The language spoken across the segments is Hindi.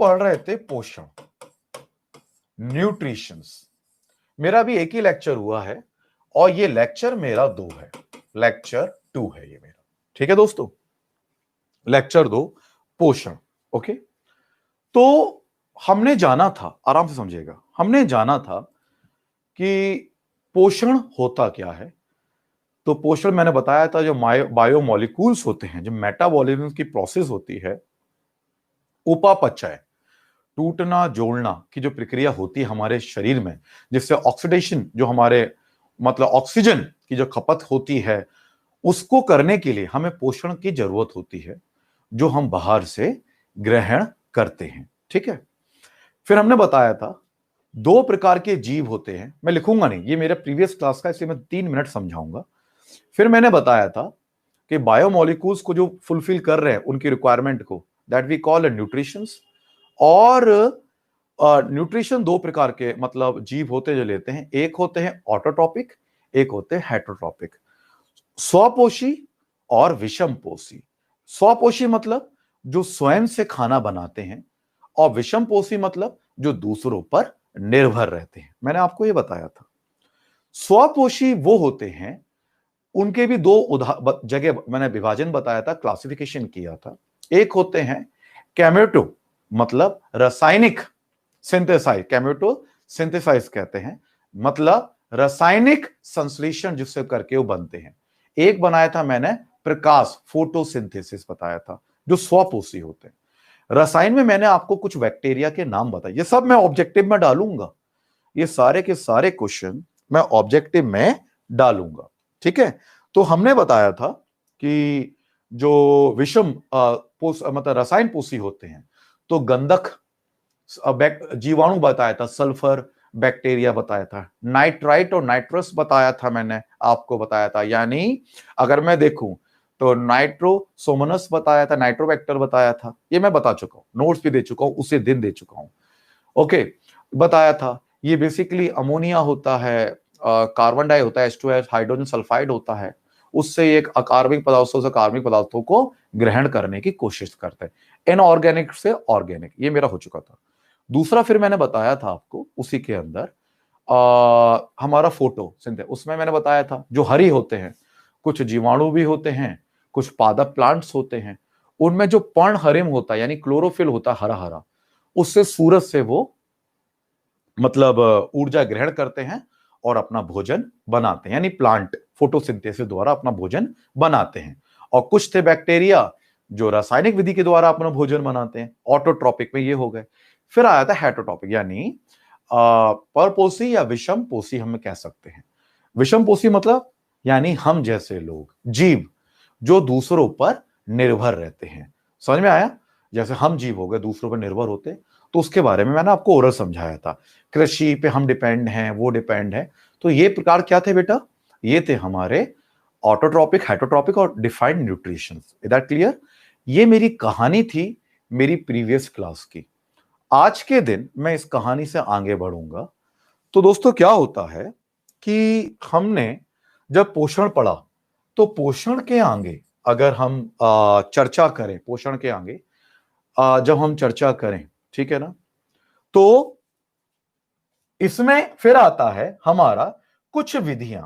पढ़ रहे थे पोषण, न्यूट्रिशंस। मेरा भी एक ही लेक्चर हुआ है और ये लेक्चर मेरा 2 है, लेक्चर 2 है ये मेरा। ठीक है दोस्तों, लेक्चर 2 पोषण। ओके, तो हमने जाना था, आराम से समझिएगा, हमने जाना था कि पोषण होता क्या है। तो पोषण मैंने बताया था, जो बायोमोलिक्यूल्स होते हैं, जो मेटाबॉलिज्म की प्रोसेस होती है, उपापचय, टूटना जोड़ना की जो प्रक्रिया होती है हमारे शरीर में, जिससे ऑक्सीडेशन, जो हमारे मतलब ऑक्सीजन की जो खपत होती है, उसको करने के लिए हमें पोषण की जरूरत होती है, जो हम बाहर से ग्रहण करते हैं। ठीक है, फिर हमने बताया था 2 प्रकार के जीव होते हैं। मैं लिखूंगा नहीं, ये मेरे प्रीवियस क्लास का, इसलिए मैं 3 मिनट समझाऊंगा। फिर मैंने बताया था कि बायोमोलिक्यूल्स को जो फुलफिल कर रहे हैं उनकी रिक्वायरमेंट को, दैट वी कॉल न्यूट्रिशंस। और न्यूट्रिशन 2 प्रकार के मतलब जीव होते हैं जो लेते हैं, एक होते हैं ऑटोट्रॉपिक, एक होते हैं हेटरोट्रॉपिक। स्वपोषी और विषमपोषी। स्वपोषी मतलब जो स्वयं से खाना बनाते हैं, और विषमपोषी मतलब जो दूसरों पर निर्भर रहते हैं। मैंने आपको यह बताया था। स्वपोषी वो होते हैं, उनके भी 2 जगह मैंने विभाजन बताया था, क्लासिफिकेशन किया था। एक होते हैं केमेटो, मतलब रासायनिक सिंथेसाइज, केमेटो सिंथेसाइज कहते हैं, मतलब रासायनिक संश्लेषण जिससे करके वो बनते हैं। एक बनाया था मैंने प्रकाश, फोटोसिंथेसिस बताया था, जो स्वपोषी होते हैं। रसायन में मैंने आपको कुछ बैक्टीरिया के नाम बताए, ये सब मैं ऑब्जेक्टिव में डालूंगा, ये सारे के सारे क्वेश्चन मैं ऑब्जेक्टिव में डालूंगा। ठीक है, तो हमने बताया था कि जो विषम मतलब रसायन पोषी होते हैं, तो गंधक जीवाणु बताया था, सल्फर बैक्टीरिया बताया था, नाइट्राइट और नाइट्रस बताया था, मैंने आपको बताया था। यानी अगर मैं देखूं तो नाइट्रोसोमोनस बताया था, नाइट्रोबैक्टर बताया था, ये मैं बता चुका हूं, नोट्स भी दे चुका हूं, उसे दिन दे चुका हूं। ओके, बताया था ये बेसिकली अमोनिया होता है, कार्बन डाई होता है, H2S, हाइड्रोजन सल्फाइड होता है, उससे एक अकार्बनिक पदार्थों से कार्बनिक पदार्थों को ग्रहण करने की कोशिश करते हैं। इनऑर्गेनिक से ऑर्गेनिक, ये मेरा हो चुका था। दूसरा फिर मैंने बताया था आपको उसी के अंदर हमारा फोटो सिंथेसिस, उसमें मैंने बताया था जो हरी होते हैं, कुछ जीवाणु भी होते हैं, कुछ पादप प्लांट्स होते हैं, उनमें जो पर्णहरिम होता है यानी क्लोरोफिल होता है हरा हरा, उससे सूरज से वो मतलब ऊर्जा ग्रहण करते हैं और अपना भोजन बनाते हैं, यानी प्लांट फोटोसिंथेसिस द्वारा अपना भोजन बनाते हैं। और कुछ थे बैक्टीरिया जो रासायनिक विधि के द्वारा अपना भोजन बनाते हैं, ऑटोट्रॉपिक में ये हो गए। फिर आया था हेटरोट्रॉपिक, यानी परपोषी या विषम पोषी हम कह सकते हैं। विषम पोषी मतलब यानी हम जैसे लोग, जीव जो दूसरों पर निर्भर रहते हैं। समझ में आया? जैसे हम जीव हो गए दूसरों पर निर्भर होते, तो उसके बारे में मैंने आपको ओरल समझाया था। कृषि पे हम डिपेंड हैं, वो डिपेंड है। तो ये प्रकार क्या थे बेटा? ये थे हमारे ऑटोट्रॉपिक, हेटरोट्रॉपिक और defined nutrition. Is that clear? ये मेरी कहानी थी मेरी प्रीवियस क्लास की। आज के दिन मैं इस कहानी से आगे बढ़ूंगा। तो दोस्तों क्या होता है कि हमने जब पोषण पढ़ा, तो पोषण के आगे अगर हम चर्चा करें, पोषण के आगे जब हम चर्चा करें, ठीक है ना, तो इसमें फिर आता है हमारा कुछ विधियां,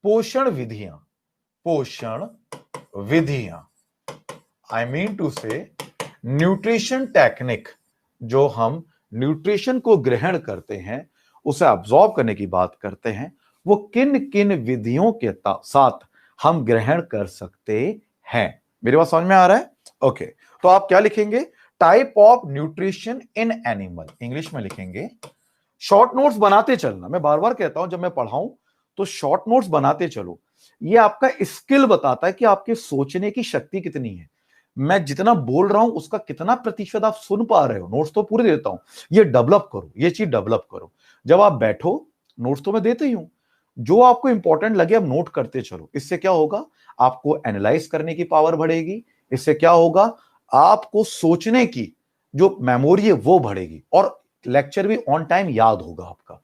पोषण विधियां, पोषण विधियां, आई मीन टू से न्यूट्रिशन टेक्निक। जो हम न्यूट्रिशन को ग्रहण करते हैं, उसे अब्सॉर्ब करने की बात करते हैं, वो किन किन विधियों के साथ हम ग्रहण कर सकते हैं। मेरी बात समझ में आ रहा है? ओके, तो आप क्या लिखेंगे? Type of nutrition in animal, English में लिखेंगे। शॉर्ट नोट्स बनाते चलना, मैं बार बार कहता हूं जब मैं पढ़ाऊं तो शॉर्ट नोट्स बनाते चलो। ये आपका स्किल बताता है कि आपके सोचने की शक्ति कितनी है। मैं जितना बोल रहा हूं उसका कितना प्रतिशत आप सुन पा रहे हो। नोट्स तो पूरे देता हूं, ये डेवलप करो, ये चीज डेवलप करो। जब आप बैठो, नोट्स तो मैं देते ही हूं, जो आपको इंपॉर्टेंट लगे आप नोट करते चलो। इससे क्या होगा? आपको एनालाइज करने की पावर बढ़ेगी। इससे क्या होगा? आपको सोचने की जो मेमोरी है वो बढ़ेगी, और लेक्चर भी ऑन टाइम याद होगा, आपका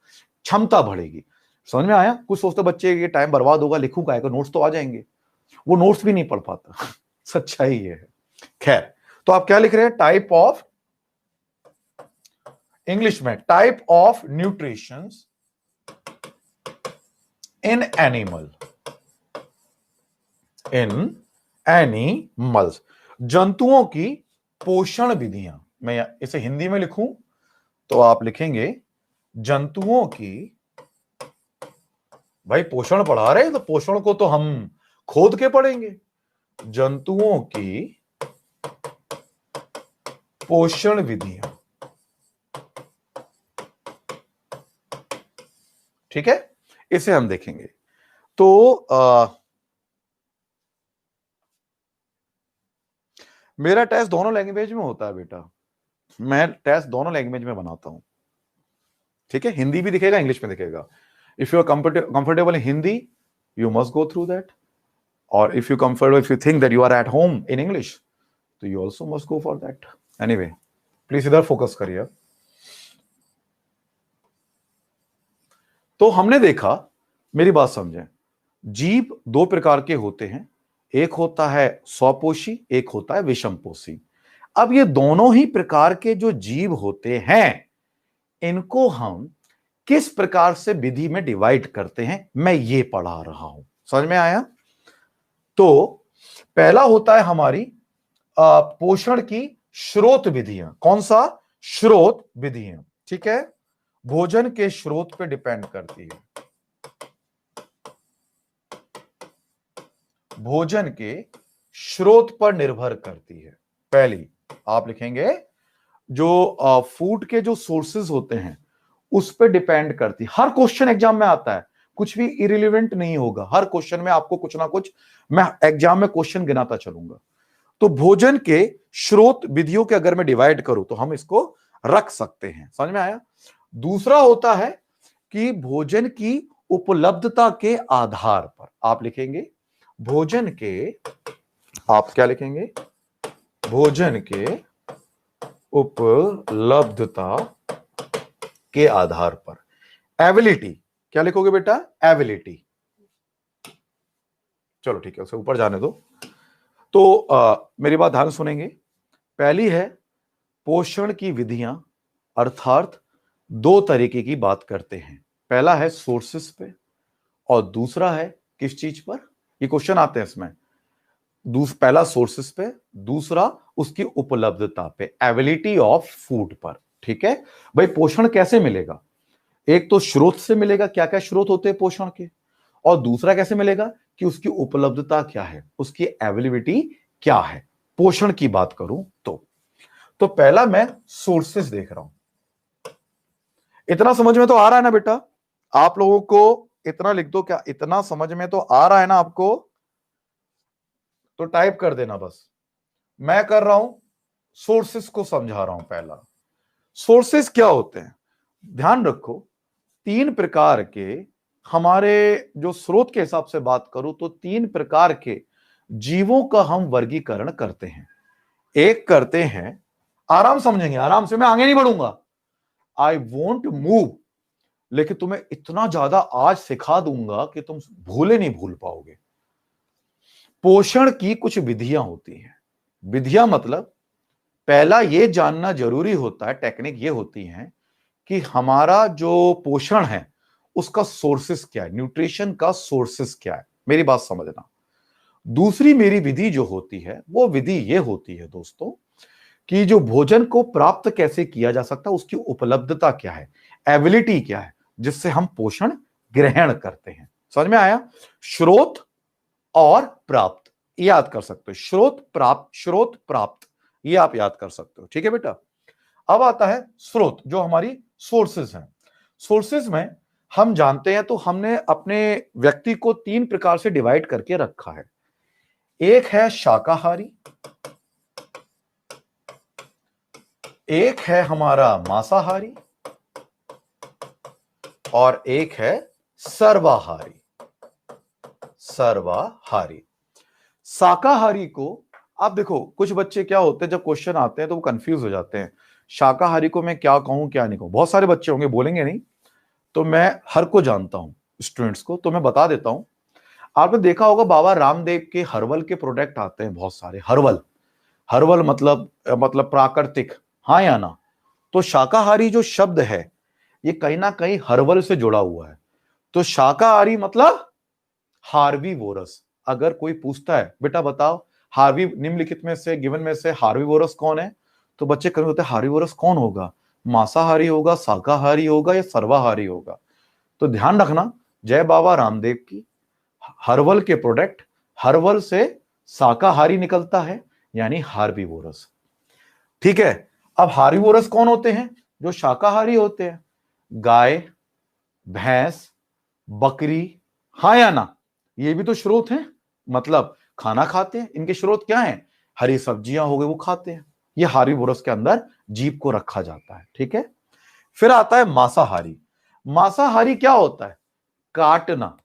क्षमता बढ़ेगी। समझ में आया? कुछ सोचते बच्चे ये टाइम बर्बाद होगा, लिखूंगा, नोट्स तो आ जाएंगे, वो नोट्स भी नहीं पढ़ पाता। सच्चाई ये है। खैर, तो आप क्या लिख रहे हैं? टाइप ऑफ इंग्लिश में type of nutritions in animal, in animals, जंतुओं की पोषण विधियां। मैं इसे हिंदी में लिखूं तो आप लिखेंगे जंतुओं की, भाई पोषण पढ़ा रहे हैं तो पोषण को तो हम खोद के पढ़ेंगे, जंतुओं की पोषण विधियां। ठीक है, इसे हम देखेंगे। तो मेरा टेस्ट दोनों लैंग्वेज में होता है बेटा, मैं टेस्ट दोनों लैंग्वेज में बनाता हूं। ठीक है, हिंदी भी दिखेगा, इंग्लिश में दिखेगा। If you are comfortable in Hindi, you must go through that, और if you think that you are at home in English, तो you also must go for that. Anyway, please इधर फोकस करिए। तो हमने देखा, मेरी बात समझें, जीव दो प्रकार के होते हैं, एक होता है स्वपोषी, एक होता है विषमपोषी। अब ये दोनों ही प्रकार के जो जीव होते हैं, इनको हम किस प्रकार से विधि में डिवाइड करते हैं, मैं ये पढ़ा रहा हूं। समझ में आया? तो पहला होता है हमारी पोषण की स्रोत विधियां। कौन सा? स्रोत विधियां। ठीक है, भोजन के स्रोत पे डिपेंड करती है, भोजन के स्रोत पर निर्भर करती है। पहली आप लिखेंगे जो फूड के जो सोर्सेज होते हैं उस पर डिपेंड करती है। हर क्वेश्चन एग्जाम में आता है, कुछ भी इरिलेवेंट नहीं होगा, हर क्वेश्चन में आपको कुछ ना कुछ, मैं एग्जाम में क्वेश्चन गिनाता चलूंगा। तो भोजन के स्रोत विधियों के अगर मैं डिवाइड करूं तो हम इसको रख सकते हैं। समझ में आया? दूसरा होता है कि भोजन की उपलब्धता के आधार पर आप लिखेंगे भोजन के, आप क्या लिखेंगे? भोजन के उपलब्धता के आधार पर। एबिलिटी क्या लिखोगे बेटा? एबिलिटी। चलो ठीक है, उसे ऊपर जाने दो। तो मेरी बात ध्यान सुनेंगे। पहली है पोषण की विधियां, अर्थात दो तरीके की बात करते हैं। पहला है सोर्सेस पे और दूसरा है किस चीज पर? ये क्वेश्चन आते हैं इसमें। पहला सोर्सेस पे, दूसरा उसकी उपलब्धता पे, एबिलिटी ऑफ फूड पर। ठीक है भाई, पोषण कैसे मिलेगा? एक तो स्रोत से मिलेगा, क्या क्या स्रोत होते हैं पोषण के, और दूसरा कैसे मिलेगा कि उसकी उपलब्धता क्या है, उसकी अवेलेबिलिटी क्या है। पोषण की बात करूं तो पहला मैं सोर्सेस देख रहा हूं। इतना समझ में तो आ रहा है ना बेटा? आप लोगों को इतना लिख दो, क्या इतना समझ में तो आ रहा है ना आपको? तो टाइप कर देना बस। मैं कर रहा हूं सोर्सेस को समझा रहा हूं। पहला सोर्सेस क्या होते हैं, ध्यान रखो, तीन प्रकार के, हमारे जो स्रोत के हिसाब से बात करूं तो तीन प्रकार के जीवों का हम वर्गीकरण करते हैं। एक करते हैं, आराम समझेंगे, आराम से, मैं आगे नहीं बढ़ूंगा, आई वोंट मूव, लेकिन तुम्हें इतना ज्यादा आज सिखा दूंगा कि तुम भूले नहीं भूल पाओगे। पोषण की कुछ विधियां होती हैं। विधियां मतलब पहला ये जानना जरूरी होता है, टेक्निक ये होती है कि हमारा जो पोषण है उसका सोर्सेस क्या है, न्यूट्रिशन का सोर्सेस क्या है। मेरी बात समझना। दूसरी मेरी विधि जो होती है वो विधि ये होती है दोस्तों कि जो भोजन को प्राप्त कैसे किया जा सकता है, उसकी उपलब्धता क्या है, एबिलिटी क्या है, जिससे हम पोषण ग्रहण करते हैं। समझ में आया? स्रोत और प्राप्त, ये याद कर सकते हो। स्रोत प्राप्त, स्रोत प्राप्त, ये आप याद कर सकते हो। ठीक है बेटा? अब आता है स्रोत, जो हमारी सोर्सेज हैं। सोर्सेज में हम जानते हैं, तो हमने अपने व्यक्ति को तीन प्रकार से डिवाइड करके रखा है। एक है शाकाहारी, एक है हमारा मांसाहारी, और एक है सर्वाहारी। सर्वाहारी। शाकाहारी को आप देखो, कुछ बच्चे क्या होते हैं जब क्वेश्चन आते हैं तो वो कंफ्यूज हो जाते हैं, शाकाहारी को मैं क्या कहूं क्या नहीं कहूं। बहुत सारे बच्चे होंगे बोलेंगे नहीं, तो मैं हर को जानता हूं स्टूडेंट्स को, तो मैं बता देता हूं। आपने देखा होगा बाबा रामदेव के हर्बल के प्रोडक्ट आते हैं बहुत सारे। हर्बल, हर्बल मतलब प्राकृतिक, हाँ या ना? तो शाकाहारी जो शब्द है ये कहीं ना कहीं हर्बल से जुड़ा हुआ है। तो शाकाहारी मतलब हार्बीवोरस। अगर कोई पूछता है बेटा बताओ हार्वी निम्नलिखित में से गिवन में से हार्बीवोरस कौन है, तो बच्चे कभी होते हैं हार्बीवोरस कौन होगा, मांसाहारी होगा, शाकाहारी होगा या सर्वाहारी होगा। तो ध्यान रखना, जय बाबा रामदेव की, हर्बल के प्रोडक्ट, हर्बल से शाकाहारी निकलता है यानी हार्बीवोरस। ठीक है, अब हार्बीवोरस कौन होते हैं, जो शाकाहारी होते हैं, गाय, भैंस, बकरी, हाँ या ना, ये भी तो स्रोत हैं, मतलब खाना खाते हैं, इनके स्रोत क्या हैं, हरी सब्जियां हो गई वो खाते हैं, ये हार्बीवोरस के अंदर जीव को रखा जाता है। ठीक है, फिर आता है मांसाहारी। मांसाहारी क्या होता है, काटना,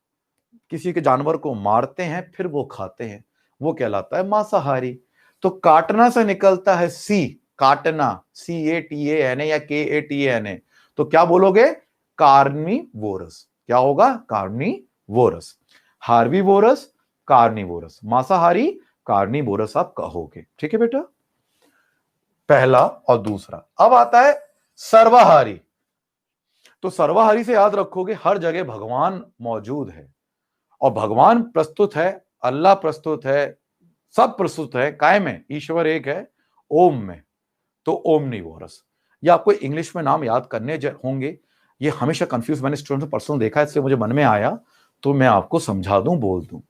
किसी के जानवर को मारते हैं फिर वो खाते हैं, वो कहलाता है मांसाहारी। तो काटना से निकलता है सी, काटना, CATANA या KATANA, तो क्या बोलोगे, कार्निवोरस। क्या होगा, कार्निवोरस। हार्बीवोरस, कार्निवोरस, मांसाहारी, कार्निवोरस आप कहोगे। ठीक है बेटा, पहला और दूसरा। अब आता है सर्वाहारी। तो सर्वाहारी से याद रखोगे हर जगह भगवान मौजूद है, और भगवान प्रस्तुत है, अल्लाह प्रस्तुत है, सब प्रस्तुत है, काय में, ईश्वर एक है, ओम में, तो ओमनीवोरस। ये आपको इंग्लिश में नाम याद करने होंगे, ये हमेशा कंफ्यूज मैंने स्टूडेंट में पर्सनल देखा है, इससे मुझे मन में आया तो मैं आपको समझा दूं, बोल दूं।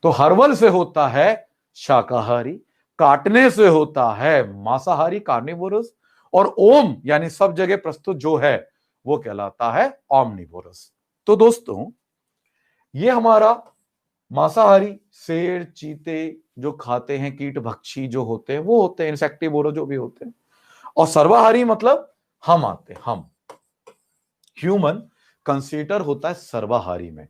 तो हर्बल से होता है शाकाहारी, काटने से होता है मांसाहारी, कार्निवोरस, और ओम यानी सब जगह प्रस्तुत जो है वो कहलाता है ओमनीवोरस। तो दोस्तों ये हमारा मांसाहारी, शेर, चीते जो खाते हैं, कीट भक्षी जो होते हैं वो होते हैं, इंसेक्टिवोरो जो भी होते हैं। और सर्वाहारी मतलब हम आते हैं, हम ह्यूमन कंसीडर होता है सर्वाहारी में,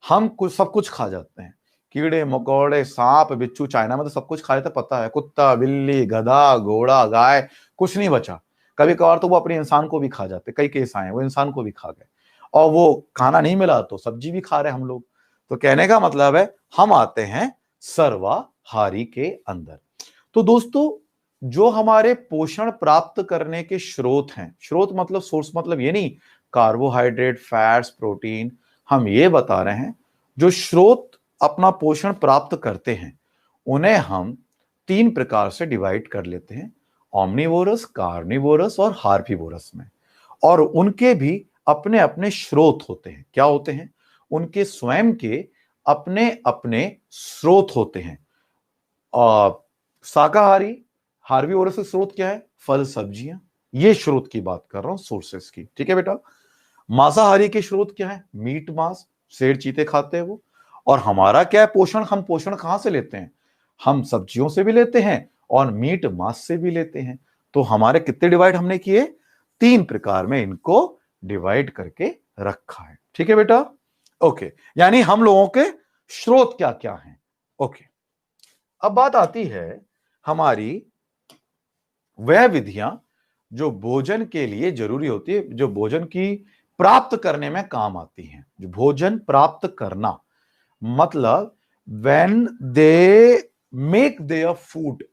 हम कुछ सब कुछ खा जाते हैं, कीड़े मकोड़े, सांप बिच्छू, चाइना में तो सब कुछ खा जाते, पता है, कुत्ता बिल्ली गधा घोड़ा गाय, कुछ नहीं बचा। कभी कभार तो वो अपने इंसान को भी खा जाते, कई केस आए वो इंसान को भी खा गए, और वो खाना नहीं मिला तो सब्जी भी खा रहे हम लोग। तो कहने का मतलब है हम आते हैं सर्वाहारी के अंदर। तो दोस्तों जो हमारे पोषण प्राप्त करने के स्रोत हैं, स्रोत मतलब सोर्स, मतलब ये नहीं कार्बोहाइड्रेट, फैट्स, प्रोटीन, हम ये बता रहे हैं जो स्रोत अपना पोषण प्राप्त करते हैं उन्हें हम 3 प्रकार से डिवाइड कर लेते हैं, ओमनीवोरस, कार्निवोरस और हार्बीवोरस में। और उनके भी अपने अपने स्रोत होते हैं। क्या होते हैं, उनके स्वयं के अपने अपने स्रोत होते हैं। शाकाहारी हार्बीवोरस से स्रोत क्या है, फल सब्जियां, ये स्रोत की बात कर रहा हूं, सोर्सेस की। ठीक है बेटा, मांसाहारी के स्रोत क्या है, मीट मांस, शेर चीते खाते हैं वो। और हमारा क्या है पोषण, हम पोषण कहां से लेते हैं, हम सब्जियों से भी लेते हैं और मीट मांस से भी लेते हैं। तो हमारे कितने डिवाइड हमने किए, 3 प्रकार में इनको डिवाइड करके रखा है। ठीक है बेटा, ओके, यानी हम लोगों के स्रोत क्या क्या हैं। ओके, अब बात आती है हमारी वह विधियां जो भोजन के लिए जरूरी होती है, जो भोजन की प्राप्त करने में काम आती हैं। जो भोजन प्राप्त करना मतलब when they make their food,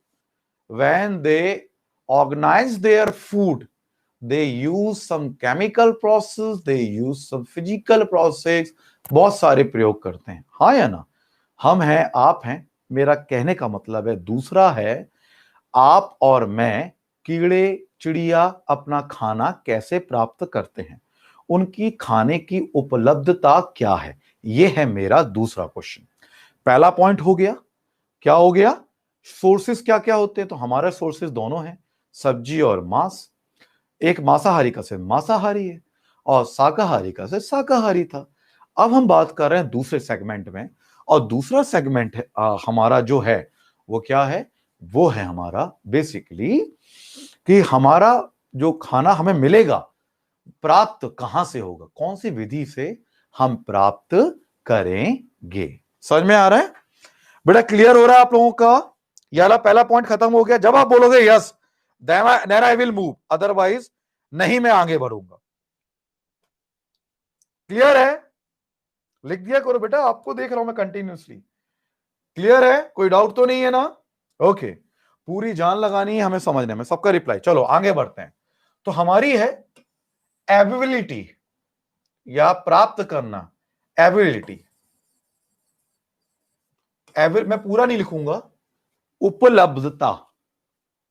when they organize their food, they use some chemical process, they use some physical process, बहुत सारे प्रयोग करते हैं, हाँ या ना। हम हैं, आप हैं, मेरा कहने का मतलब है दूसरा है, आप और मैं, कीड़े चिड़िया अपना खाना कैसे प्राप्त करते हैं, उनकी खाने की उपलब्धता क्या है, यह है मेरा दूसरा क्वेश्चन। पहला पॉइंट हो गया, क्या हो गया, सोर्सेस क्या क्या होते हैं, तो हमारे सोर्सेस दोनों हैं, सब्जी और मांस। एक मांसाहारी का से मांसाहारी है और शाकाहारी का से शाकाहारी था। अब हम बात कर रहे हैं दूसरे सेगमेंट में, और दूसरा सेगमेंट है हमारा जो है वो क्या है, वो है हमारा बेसिकली कि हमारा जो खाना हमें मिलेगा प्राप्त कहां से होगा, कौन सी विधि से हम प्राप्त करेंगे। समझ में आ रहा है बेटा, क्लियर हो रहा है आप लोगों का, ये वाला पहला पॉइंट खत्म हो गया। जब आप बोलोगे yes then I will move, otherwise नहीं मैं आगे बढ़ूंगा। क्लियर है, लिख दिया करो बेटा, आपको देख रहा हूं मैं कंटिन्यूसली। क्लियर है, कोई डाउट तो नहीं है ना, ओके। पूरी जान लगानी है हमें समझने में, सबका रिप्लाई। चलो आगे बढ़ते हैं। तो हमारी है एबिलिटी या प्राप्त करना, एबिलिटी। मैं पूरा नहीं लिखूंगा, उपलब्धता,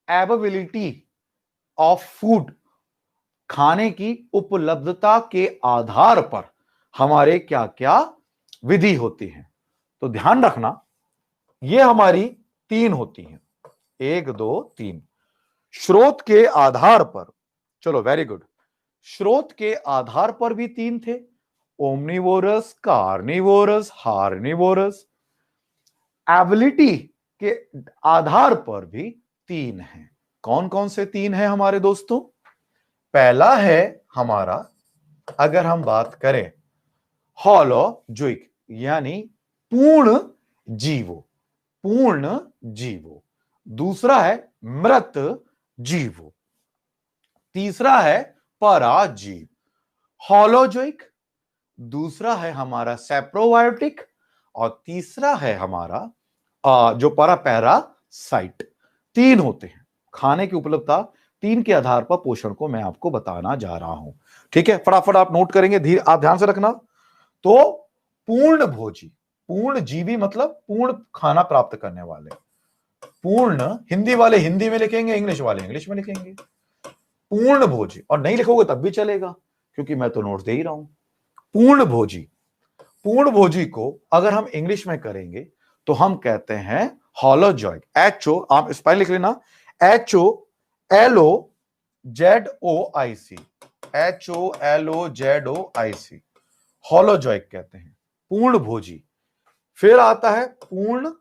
एबिलिटी ऑफ फूड, खाने की उपलब्धता के आधार पर हमारे क्या क्या विधि होती है। तो ध्यान रखना, ये हमारी 3 होती हैं, 1 2 3। स्रोत के आधार पर, चलो वेरी गुड, स्रोत के आधार पर भी 3 थे, ओमनिवोरस, कार्निवोरस, हार्निवोरस। एबिलिटी के आधार पर भी 3 हैं। कौन कौन से 3 हैं हमारे दोस्तों? पहला है हमारा, अगर हम बात करें होलोजोइक, यानी पूर्ण जीवो, पूर्ण जीवो। दूसरा है मृत जीवो। तीसरा है पराजीव। होलोजोइक, दूसरा है हमारा सेप्रोबायोटिक, और तीसरा है हमारा जो पैरासाइट। 3 होते हैं। खाने की उपलब्धता 3 के आधार पर पोषण को मैं आपको बताना जा रहा हूं। ठीक है, फटाफट आप नोट करेंगे, धीरे आप ध्यान से रखना। तो पूर्ण भोजी, पूर्ण जीवी मतलब पूर्ण खाना प्राप्त करने वाले। पूर्ण, हिंदी वाले हिंदी में लिखेंगे, इंग्लिश वाले इंग्लिश में लिखेंगे। पूर्ण भोजी, और नहीं लिखोगे तब भी चलेगा, क्योंकि मैं तो नोट दे ही रहा हूं। पूर्ण भोजी, पूर्ण भोजी को अगर हम इंग्लिश में करेंगे तो हम कहते हैं होलोजोइक। HO, आप स्पेलिंग लिख लेना, HOLOZOIC, HOLOZOIC, होलोजोइक कहते हैं, पूर्ण भोजी। फिर आता है पूर्ण,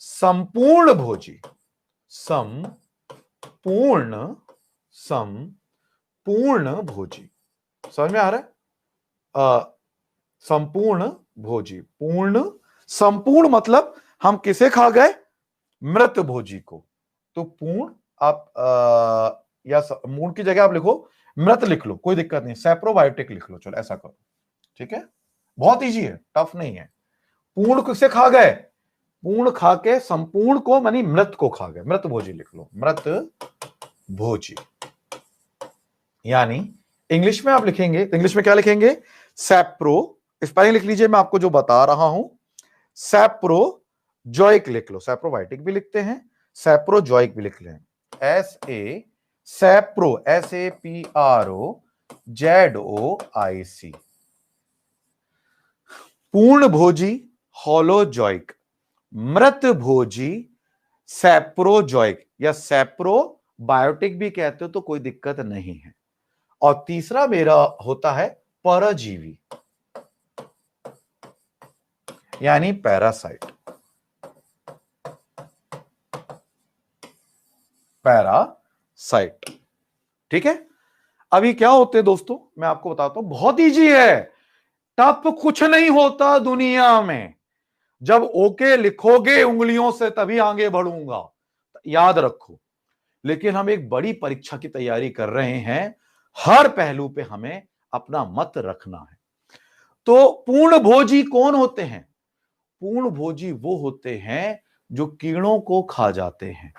संपूर्ण भोजी, संपूर्ण भोजी। समझ में आ रहा है? संपूर्ण भोजी, पूर्ण, संपूर्ण मतलब हम किसे खा गए? मृत भोजी को। तो पूर्ण, आप या मूर्ण की जगह आप लिखो मृत, लिख लो, कोई दिक्कत नहीं, सेप्रोबायोटिक लिख लो, चलो ऐसा करो। ठीक है, बहुत इजी है, टफ नहीं है। पूर्ण किसे खा गए? पूर्ण खा के संपूर्ण को, मानी मृत को खा गए, मृत भोजी लिख लो, मृत भोजी। यानी इंग्लिश में आप लिखेंगे तो इंग्लिश में क्या लिखेंगे? सेप्रो, स्पेलिंग लिख लीजिए, मैं आपको जो बता रहा हूं, सेप्रोजोइक लिख लो, सेप्रोबायोटिक भी लिखते हैं, सेप्रोजोइक भी लिख लें, सेप्रो, SAPROZOIC। पूर्ण भोजी होलोजोइक, मृत भोजी सेप्रोजोइक, या सेप्रोबायोटिक भी कहते हो तो कोई दिक्कत नहीं है। और तीसरा मेरा होता है परजीवी, यानी पैरासाइट, पैरासाइट। ठीक है, अभी क्या होते हैं दोस्तों, मैं आपको बताता हूं, बहुत इजी है, टफ कुछ नहीं होता दुनिया में। जब ओके लिखोगे उंगलियों से तभी आगे बढ़ूंगा, याद रखो। लेकिन हम एक बड़ी परीक्षा की तैयारी कर रहे हैं, हर पहलू पे हमें अपना मत रखना है। तो पूर्ण भोजी कौन होते हैं? पूर्ण भोजी वो होते हैं जो कीड़ों को खा जाते हैं,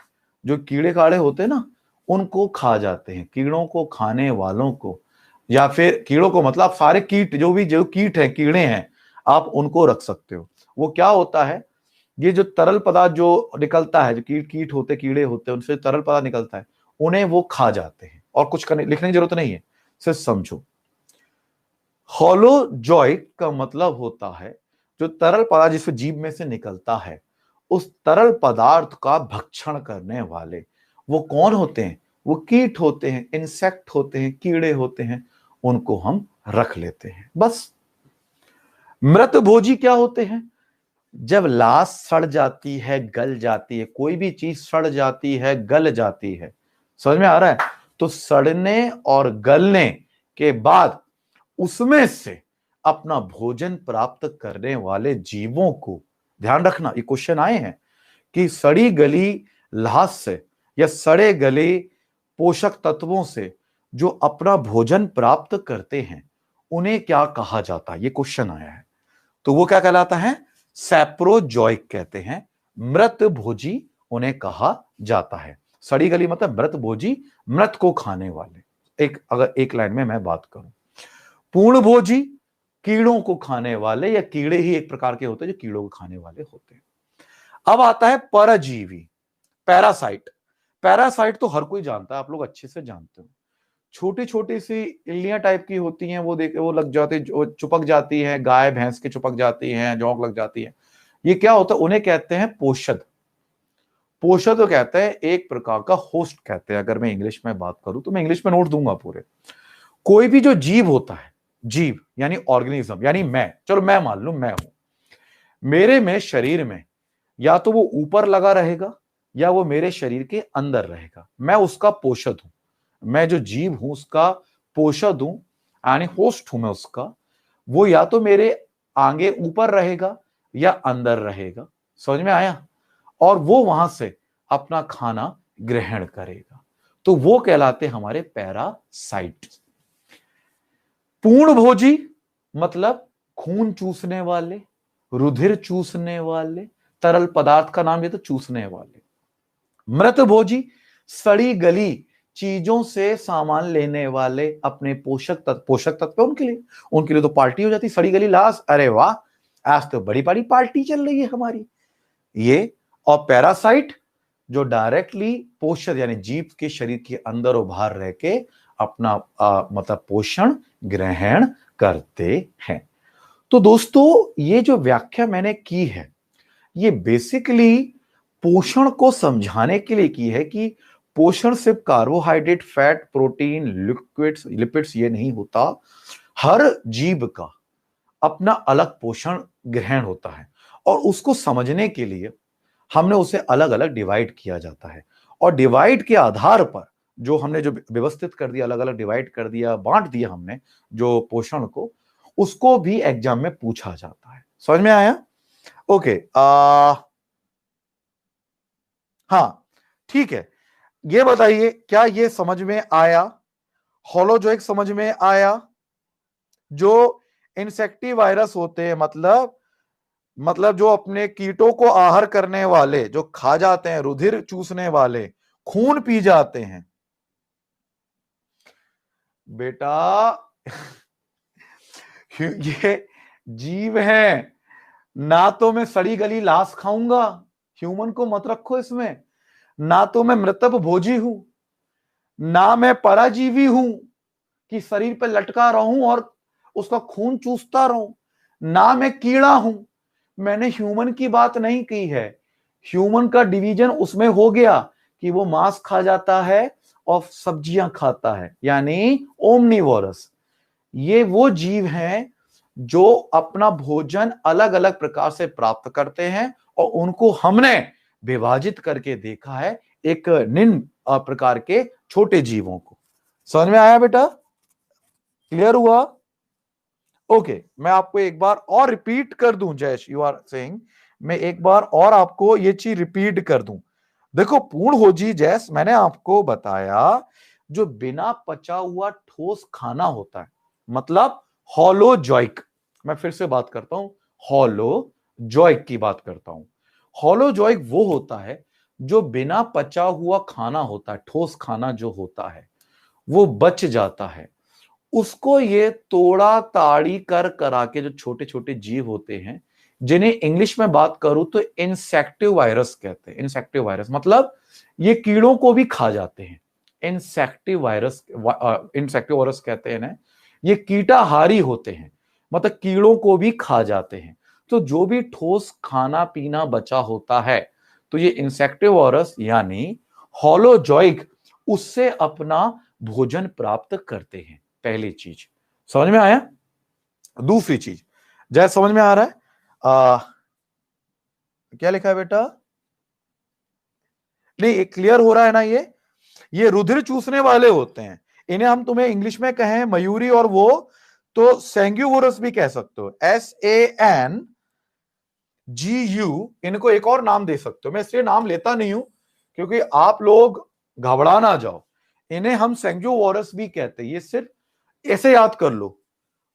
जो कीड़े काड़े होते हैं ना, उनको खा जाते हैं, कीड़ों को खाने वालों को, या फिर कीड़ों को मतलब सारे कीट, जो कीट है, कीड़े हैं, आप उनको रख सकते हो। वो क्या होता है, ये जो तरल पदार्थ जो निकलता है, जो कीट होते, कीड़े होते हैं, उनसे तरल पदार्थ निकलता है, उन्हें वो खा जाते हैं। और कुछ करने लिखने की जरूरत नहीं है, सिर्फ समझो। होलोजोइक का मतलब होता है जो तरल पदार्थ जिससे जीभ में से निकलता है, उस तरल पदार्थ का भक्षण करने वाले वो कौन होते हैं? वो कीट होते हैं, इंसेक्ट होते हैं, कीड़े होते हैं, उनको हम रख लेते हैं, बस। मृत भोजी क्या होते हैं? जब लाश सड़ जाती है, गल जाती है, कोई भी चीज सड़ जाती है, गल जाती है, समझ में आ रहा है? तो सड़ने और गलने के बाद उसमें से अपना भोजन प्राप्त करने वाले जीवों को, ध्यान रखना, ये क्वेश्चन आए हैं कि सड़ी गली लाश से या सड़े गले पोषक तत्वों से जो अपना भोजन प्राप्त करते हैं, उन्हें क्या कहा जाता है? ये क्वेश्चन आया है। तो वो क्या कहलाता है? सेप्रोजोइक कहते हैं, मृत भोजी उन्हें कहा जाता है। सड़ी गली मतलब मृत भोजी, मृत को खाने वाले। अगर एक लाइन में मैं बात करूं, पूर्णभोजी कीड़ों को खाने वाले, या कीड़े ही एक प्रकार के होते हैं जो कीड़ों को खाने वाले होते हैं। अब आता है परजीवी, पैरासाइट। पैरासाइट तो हर कोई जानता है, आप लोग अच्छे से जानते हो। छोटी छोटी सी इल्लियां टाइप की होती हैं, वो लग जाती, चुपक जाती है, गाय भैंस के चुपक जाती हैं, जोंक लग जाती है। ये क्या होता है, उन्हें कहते हैं पोषद। पोषद तो कहते हैं एक प्रकार का होस्ट कहते हैं। अगर मैं इंग्लिश में बात करूं तो मैं इंग्लिश में नोट दूंगा पूरे। कोई भी जो जीव होता है, जीव यानी ऑर्गेनिज्म, यानी मैं, चलो मैं मान लू मैं हूं, मेरे में शरीर में या तो वो ऊपर लगा रहेगा या वो मेरे शरीर के अंदर रहेगा, मैं उसका पोषद हूं। मैं जो जीव हूं उसका पोषद हूं, यानी होस्ट हूं मैं उसका। वो या तो मेरे आगे ऊपर रहेगा या अंदर रहेगा, समझ में आया? और वो वहां से अपना खाना ग्रहण करेगा, तो वो कहलाते हमारे पैरासाइट। पूर्णभोजी मतलब खून चूसने वाले, रुधिर चूसने वाले, तरल पदार्थ का नाम ये तो चूसने वाले। मृतभोजी सड़ी गली चीजों से सामान लेने वाले, अपने पोषक तत्व उनके लिए तो पार्टी हो जाती, सड़ी गली लाश, अरे वाह आज तो बड़ी बड़ी पार्टी चल रही है हमारी ये। और पैरासाइट जो डायरेक्टली पोषक यानी जीव के शरीर के अंदर और बाहर रह के अपना मतलब पोषण ग्रहण करते हैं। तो दोस्तों ये जो व्याख्या मैंने की है, ये बेसिकली पोषण को समझाने के लिए की है कि पोषण सिर्फ कार्बोहाइड्रेट, फैट, प्रोटीन, लिपिड्स ये नहीं होता। हर जीव का अपना अलग पोषण ग्रहण होता है, और उसको समझने के लिए हमने उसे अलग अलग डिवाइड किया जाता है। और डिवाइड के आधार पर जो हमने जो व्यवस्थित कर दिया, अलग अलग डिवाइड कर दिया, बांट दिया हमने जो पोषण को, उसको भी एग्जाम में पूछा जाता है। समझ में आया? ओके, हाँ ठीक है। ये बताइए क्या ये समझ में आया? होलोजोइक समझ में आया? जो इंसेक्टिव वायरस होते हैं, मतलब जो अपने कीटों को आहार करने वाले, जो खा जाते हैं, रुधिर चूसने वाले, खून पी जाते हैं बेटा ये जीव हैं। ना तो मैं सड़ी गली लाश खाऊंगा, ह्यूमन को मत रखो इसमें। ना तो मैं मृतक भोजी हूं, ना मैं पराजीवी हूं कि शरीर पे लटका रहूं और उसका खून चूसता रहूं, ना मैं कीड़ा हूं। मैंने ह्यूमन की बात नहीं की है। ह्यूमन का डिवीजन उसमें हो गया कि वो मांस खा जाता है और सब्जियां खाता है, यानी ओमनिवोरस। ये वो जीव हैं जो अपना भोजन अलग अलग प्रकार से प्राप्त करते हैं, और उनको हमने विभाजित करके देखा है एक निम्न प्रकार के छोटे जीवों को। समझ में आया बेटा? क्लियर हुआ? ओके, मैं आपको एक बार और रिपीट कर दूं, जयेश यू आर सेइंग, मैं एक बार और आपको ये चीज रिपीट कर दूं। देखो पूर्णभोजी, जैस मैंने आपको बताया, जो बिना पचा हुआ ठोस खाना होता है, मतलब होलोजोइक। मैं फिर से बात करता हूं, होलोजोइक की बात करता हूं। होलोजोइक वो होता है जो बिना पचा हुआ खाना होता है, ठोस खाना जो होता है वो बच जाता है, उसको ये तोड़ा ताड़ी कर करा के जो छोटे छोटे जीव होते हैं, जिन्हें इंग्लिश में बात करूं तो इंसेक्टिव वायरस कहते हैं। इंसेक्टिव वायरस मतलब ये कीड़ों को भी खा जाते हैं। इंसेक्टिव वायरस कहते हैं ना, ये कीटाहारी होते हैं, मतलब कीड़ों को भी खा जाते हैं। तो जो भी ठोस खाना पीना बचा होता है, तो ये इंसेक्टिव वायरस यानी होलोजोइक उससे अपना भोजन प्राप्त करते हैं। पहली चीज समझ में आया? दूसरी चीज, जय समझ में आ रहा है? क्या लिखा है बेटा? नहीं, क्लियर हो रहा है ना? ये रुधिर चूसने वाले होते हैं। इन्हें हम तुम्हें इंग्लिश में कहें मयूरी, और वो तो सेंग्यूवोरस भी कह सकते हो, SANGU। इनको एक और नाम दे सकते हो, मैं इसलिए नाम लेता नहीं हूं क्योंकि आप लोग घबरा ना जाओ। इन्हें हम सेंग्यूवोरस भी कहते हैं। ये सिर्फ ऐसे याद कर लो,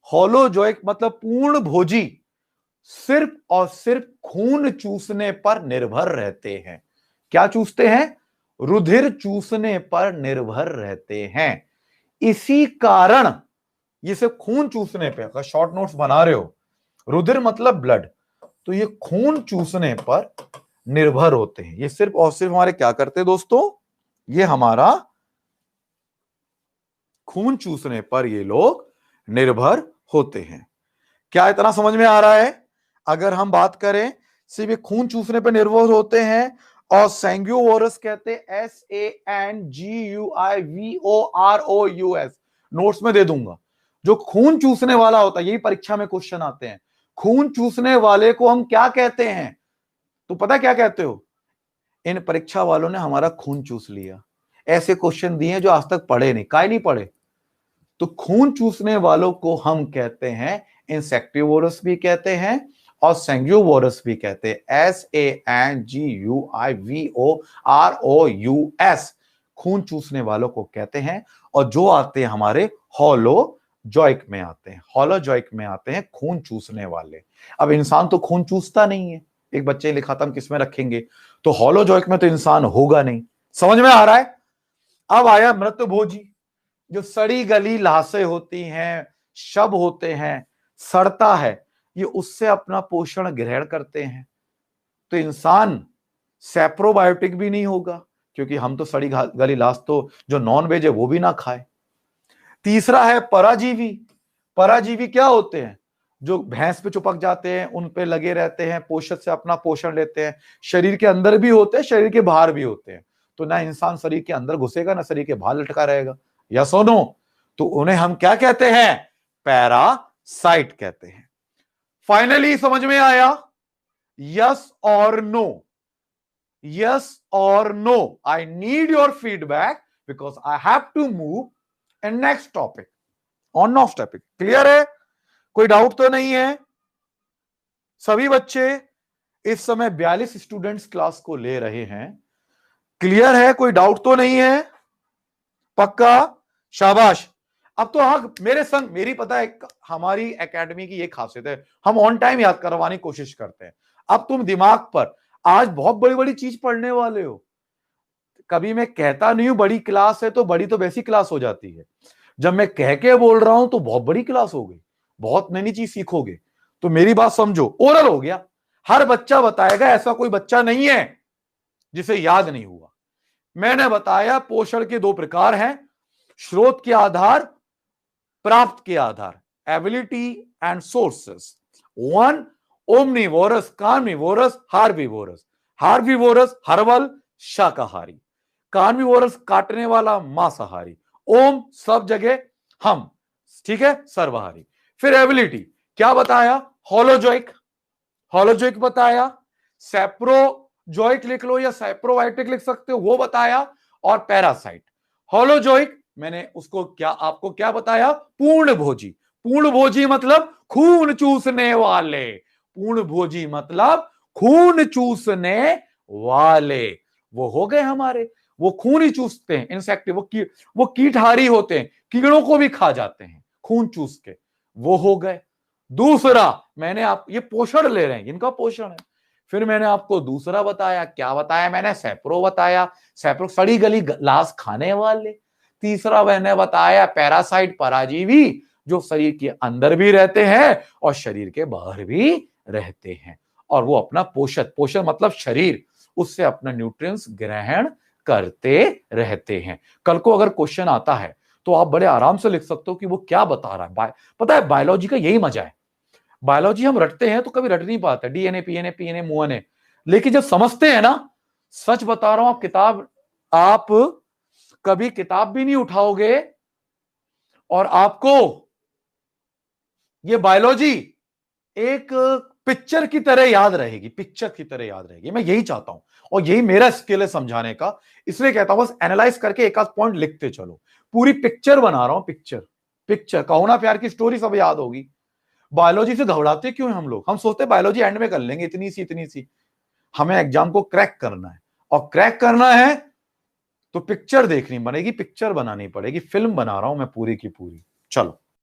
होलोजोइक मतलब पूर्ण भोजी सिर्फ और सिर्फ खून चूसने पर निर्भर रहते हैं। क्या चूसते हैं? रुधिर चूसने पर निर्भर रहते हैं। इसी कारण ये सिर्फ खून चूसने पे, अगर शॉर्ट नोट्स बना रहे हो, रुधिर मतलब ब्लड, तो ये खून चूसने पर निर्भर होते हैं। ये सिर्फ और सिर्फ हमारे क्या करते हैं दोस्तों, ये हमारा खून चूसने पर ये लोग निर्भर होते हैं। क्या इतना समझ में आ रहा है? अगर हम बात करें सिर्फ ये खून चूसने पर निर्भर होते हैं, और सैंग्यूवोरस कहते हैं SANGUIVOROUS, नोट्स में दे दूंगा। जो खून चूसने वाला होता है, यही परीक्षा में क्वेश्चन आते हैं, खून चूसने वाले को हम क्या कहते हैं? तो पता क्या कहते हो? इन परीक्षा वालों ने हमारा खून चूस लिया। ऐसे क्वेश्चन दिए जो आज तक पढ़े नहीं, काय नहीं पढ़े। तो खून चूसने वालों को हम कहते हैं इंसेक्टिवोरस भी कहते हैं और सैंग्यूवोरस भी कहते हैं, SANGUIVOROUS, खून चूसने वालों को कहते हैं। और जो आते हैं हमारे होलोजॉइक में आते हैं, होलोजॉइक में आते हैं खून चूसने वाले। अब इंसान तो खून चूसता नहीं है, एक बच्चे लिखा था हम किस में रखेंगे, तो होलोजॉइक में तो इंसान होगा नहीं। समझ में आ रहा है? अब आया मृतभोजी, जो सड़ी गली लाशें होती हैं, शव होते हैं, सड़ता है, ये उससे अपना पोषण ग्रहण करते हैं। तो इंसान सैप्रोबायोटिक भी नहीं होगा, क्योंकि हम तो सड़ी गली लाश तो जो नॉन वेज है वो भी ना खाए। तीसरा है पराजीवी। पराजीवी क्या होते हैं? जो भैंस पे चिपक जाते हैं, उन पे लगे रहते हैं, पोषण से अपना पोषण लेते हैं, शरीर के अंदर भी होते हैं, शरीर के बाहर भी होते हैं। तो ना इंसान शरीर के अंदर घुसेगा, ना शरीर के बाहर लटका रहेगा, या सुनो, तो उन्हें हम क्या कहते हैं? पैरासाइट कहते हैं। फाइनली समझ में आया? यस और नो? यस और no? I need your feedback because I have to move and next topic, on off topic. Clear है? कोई डाउट तो नहीं है? सभी बच्चे इस समय 42 स्टूडेंट्स क्लास को ले रहे हैं। क्लियर है? कोई डाउट तो नहीं है? पक्का? शाबाश। अब तो हाँ, मेरे संग मेरी पता है, हमारी एकेडमी की ये खासियत है, हम ऑन टाइम याद करवाने की कोशिश करते हैं। अब तुम दिमाग पर आज बहुत बड़ी बड़ी चीज पढ़ने वाले हो। कभी मैं कहता नहीं हूं बड़ी क्लास है, तो बड़ी तो वैसी क्लास हो जाती है। जब मैं कह के बोल रहा हूं तो बहुत बड़ी क्लास हो गई, बहुत नई चीज सीखोगे। तो मेरी बात समझो, ओरल हो गया, हर बच्चा बताएगा, ऐसा कोई बच्चा नहीं है जिसे याद नहीं हुआ। मैंने बताया पोषण के दो प्रकार हैं, स्रोत के आधार, प्राप्त के आधार, ability and sources. One, omnivorous, carnivorous, herbivorous. Herbivorous herbal शाकाहारी, कार्निवोरस काटने वाला मांसाहारी, ओम सब जगह हम, ठीक है, सर्वहारी। फिर एबिलिटी क्या बताया? होलोजोइक, होलोजोइक बताया, सैप्रोजोइक लिख लो या सैप्रोबायोटिक लिख सकते हो, वो बताया। और पैरासाइट। होलोजोइक मैंने उसको क्या आपको क्या बताया? पूर्ण भोजी। पूर्ण भोजी मतलब खून चूसने वाले, पूर्ण भोजी मतलब खून चूसने वाले, वो हो गए हमारे। वो खून ही चूसते हैं, इंसेक्ट, वो कीटहारी होते हैं, कीड़ों को भी खा जाते हैं खून चूस के, वो हो गए। दूसरा मैंने आप ये पोषण ले रहे हैं, इनका पोषण है। फिर मैंने आपको दूसरा बताया, क्या बताया मैंने? सैप्रो बताया, सैप्रो सड़ी गली लाश खाने वाले। तीसरा मैंने बताया पैरासाइट, पराजीवी, जो शरीर के अंदर भी रहते हैं और शरीर के बाहर भी रहते हैं, और वो अपना पोषण, पोषण मतलब शरीर, उससे अपना न्यूट्रिएंट्स ग्रहण करते रहते हैं। कल को अगर क्वेश्चन आता है तो आप बड़े आराम से लिख सकते हो कि वो क्या बता रहा है। पता है बायोलॉजी का यही मजा है, बायोलॉजी हम रटते हैं तो कभी रट नहीं पाते, डीएनए पीएनए पीएनए मुएनए, लेकिन जब समझते हैं ना, सच बता रहा हूं, आप कभी किताब भी नहीं उठाओगे और आपको ये बायोलॉजी एक पिक्चर की तरह याद रहेगी, पिक्चर की तरह याद रहेगी। मैं यही चाहता हूं और यही मेरा स्किल है समझाने का, इसलिए कहता हूं बस एनालाइज करके एक आध पॉइंट लिखते चलो। पूरी पिक्चर बना रहा हूं, पिक्चर, पिक्चर कहो ना, प्यार की स्टोरी सब याद होगी। बायोलॉजी से घबराते क्यों हैं हम लोग? हम सोचते हैं बायोलॉजी एंड में कर लेंगे, इतनी सी। हमें एग्जाम को क्रैक करना है, और क्रैक करना है तो पिक्चर देखनी पड़ेगी, पिक्चर बनानी पड़ेगी। फिल्म बना रहा हूं मैं पूरी की पूरी। चलो